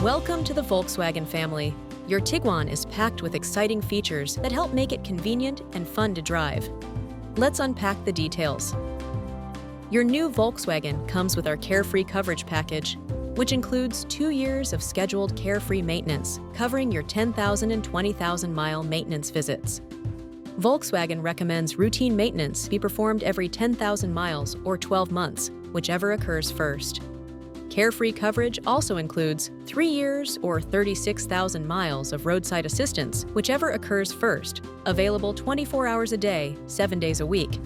Welcome to the Volkswagen family. Your Tiguan is packed with exciting features that help make it convenient and fun to drive. Let's unpack the details. Your new Volkswagen comes with our Carefree Coverage package, which includes 2 years of scheduled Carefree maintenance, covering your 10,000 and 20,000-mile maintenance visits. Volkswagen recommends routine maintenance be performed every 10,000 miles or 12 months, whichever occurs first. Carefree Coverage also includes 3 years or 36,000 miles of roadside assistance, whichever occurs first, available 24 hours a day, 7 days a week.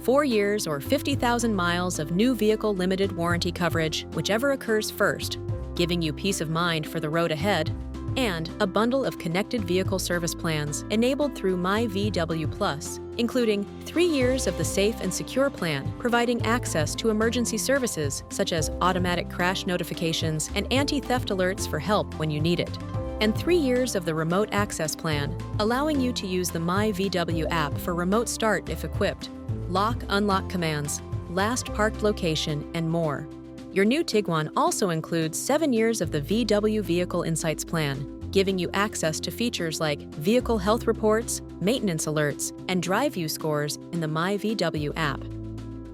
4 years or 50,000 miles of new vehicle limited warranty coverage, whichever occurs first, giving you peace of mind for the road ahead, and a bundle of connected vehicle service plans enabled through myVW+, including 3 years of the Safe and Secure plan, providing access to emergency services such as automatic crash notifications and anti-theft alerts for help when you need it, and 3 years of the Remote Access plan, allowing you to use the myVW app for remote start if equipped, lock-unlock commands, last parked location, and more. Your new Tiguan also includes 7 years of the VW Vehicle Insights plan, giving you access to features like vehicle health reports, maintenance alerts, and drive view scores in the myVW app.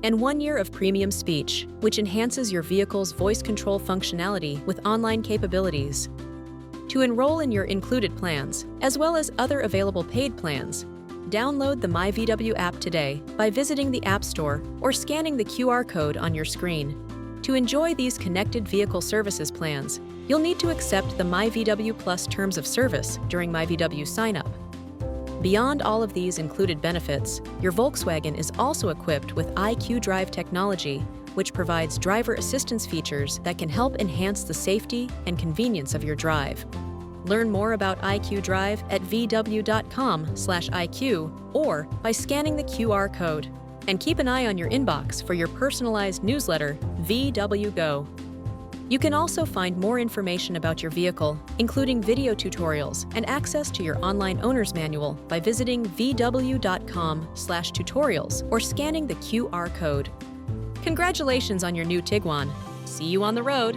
And 1 year of premium speech, which enhances your vehicle's voice control functionality with online capabilities. To enroll in your included plans, as well as other available paid plans, download the myVW app today by visiting the App Store or scanning the QR code on your screen. To enjoy these connected vehicle services plans, you'll need to accept the myVW Plus terms of service during myVW sign-up. Beyond all of these included benefits, your Volkswagen is also equipped with IQ.DRIVE technology, which provides driver assistance features that can help enhance the safety and convenience of your drive. Learn more about IQ.DRIVE at vw.com/IQ or by scanning the QR code. And keep an eye on your inbox for your personalized newsletter, VW Go. You can also find more information about your vehicle, including video tutorials and access to your online owner's manual by visiting vw.com/tutorials or scanning the QR code. Congratulations on your new Tiguan. See you on the road.